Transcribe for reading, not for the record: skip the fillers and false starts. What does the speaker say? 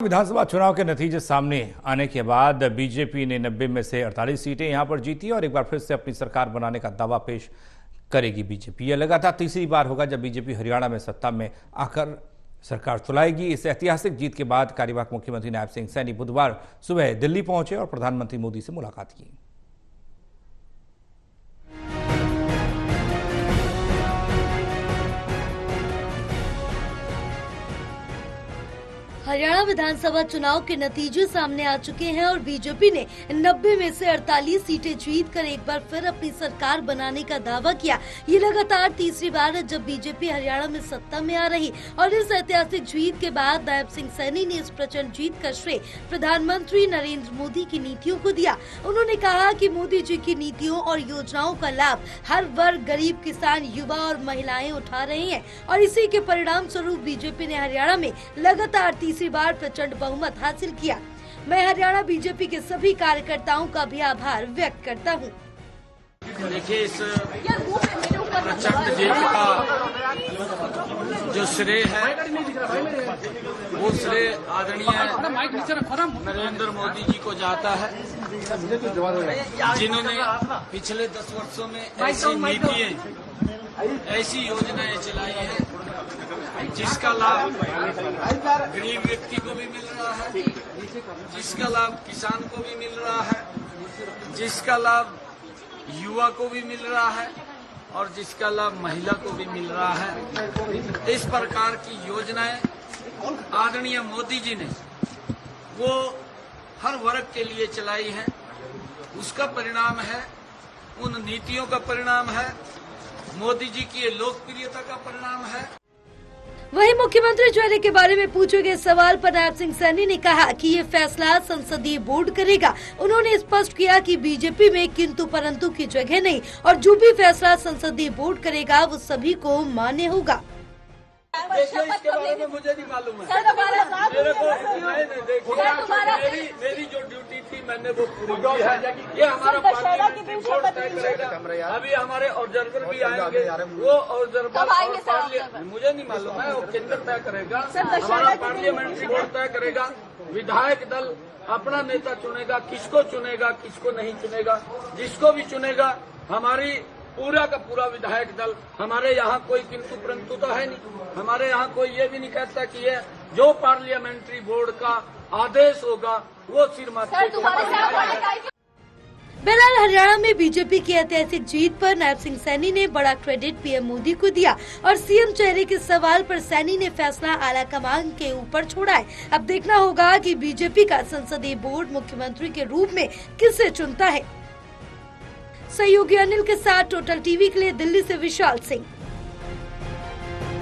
विधानसभा चुनाव के नतीजे सामने आने के बाद बीजेपी ने 90 में से 48 सीटें यहां पर जीती और एक बार फिर से अपनी सरकार बनाने का दावा पेश करेगी बीजेपी। यह लगातार तीसरी बार होगा जब बीजेपी हरियाणा में सत्ता में आकर सरकार चलाएगी। इस ऐतिहासिक जीत के बाद कार्यवाहक मुख्यमंत्री नायब सिंह सैनी बुधवार सुबह दिल्ली पहुंचे और प्रधानमंत्री मोदी से मुलाकात की। हरियाणा विधानसभा चुनाव के नतीजे सामने आ चुके हैं और बीजेपी ने 90 में से 48 सीटें जीतकर एक बार फिर अपनी सरकार बनाने का दावा किया। ये लगातार तीसरी बार है जब बीजेपी हरियाणा में सत्ता में आ रही और इस ऐतिहासिक जीत के बाद नायब सिंह सैनी ने इस प्रचंड जीत का श्रेय प्रधानमंत्री नरेंद्र मोदी की नीतियों को दिया। उन्होंने कहा कि मोदी जी की नीतियों और योजनाओं का लाभ हर वर्ग, गरीब, किसान, युवा और महिलाएं उठा रहे हैं और इसी के परिणाम स्वरूप बीजेपी ने हरियाणा में लगातार तीसरी बार प्रचंड बहुमत हासिल किया। मैं हरियाणा बीजेपी के सभी कार्यकर्ताओं का भी आभार व्यक्त करता हूं। देखिए, इस प्रचंड जीत का जो श्रेय है वो श्रेय आदरणीय नरेंद्र मोदी जी को जाता है, जिन्होंने पिछले 10 वर्षों में ऐसी नीतियां, ऐसी योजनाएं चलाई हैं जिसका लाभ गरीब व्यक्ति को भी मिल रहा है, जिसका लाभ किसान को भी मिल रहा है, जिसका लाभ युवा को भी मिल रहा है और जिसका लाभ महिला को भी मिल रहा है। इस प्रकार की योजनाएं आदरणीय मोदी जी ने वो हर वर्ग के लिए चलाई हैं। उसका परिणाम है, उन नीतियों का परिणाम है, मोदी जी की लोकप्रियता का परिणाम है। वहीं मुख्यमंत्री चेहरे के बारे में पूछे गए सवाल पर नायब सिंह सैनी ने कहा कि ये फैसला संसदीय बोर्ड करेगा। उन्होंने स्पष्ट किया कि बीजेपी में किंतु परंतु की जगह नहीं और जो भी फैसला संसदीय बोर्ड करेगा वो सभी को मान्य होगा। देखिए, इसके बारे में मुझे नहीं मालूम है। मेरे को मेरी जो ड्यूटी थी मैंने वो पूरी की है। ये हमारा पार्लियामेंट्री बोर्ड तय करेगा। अभी हमारे ऑब्जर्वर भी आएंगे, वो ऑब्जर्वर मुझे नहीं मालूम है, वो केंद्र तय करेगा, हमारा पार्लियामेंट्री बोर्ड तय करेगा। विधायक दल अपना नेता चुनेगा, किसको चुनेगा किसको नहीं चुनेगा। जिसको भी चुनेगा, हमारी पूरा का पूरा विधायक दल, हमारे यहाँ कोई किंतु परंतु तो है नहीं। हमारे यहाँ कोई ये भी नहीं कहता कि ये जो पार्लियामेंट्री बोर्ड का आदेश होगा वो सिर माथे। बहरहाल हरियाणा में बीजेपी की ऐतिहासिक जीत पर नायब सिंह सैनी ने बड़ा क्रेडिट पीएम मोदी को दिया और सीएम चेहरे के सवाल पर सैनी ने फैसला आला कमान के ऊपर छोड़ा है। अब देखना होगा कि बीजेपी का संसदीय बोर्ड मुख्यमंत्री के रूप में किसे चुनता है। सहयोगी अनिल के साथ टोटल टीवी के लिए दिल्ली से विशाल सिंह।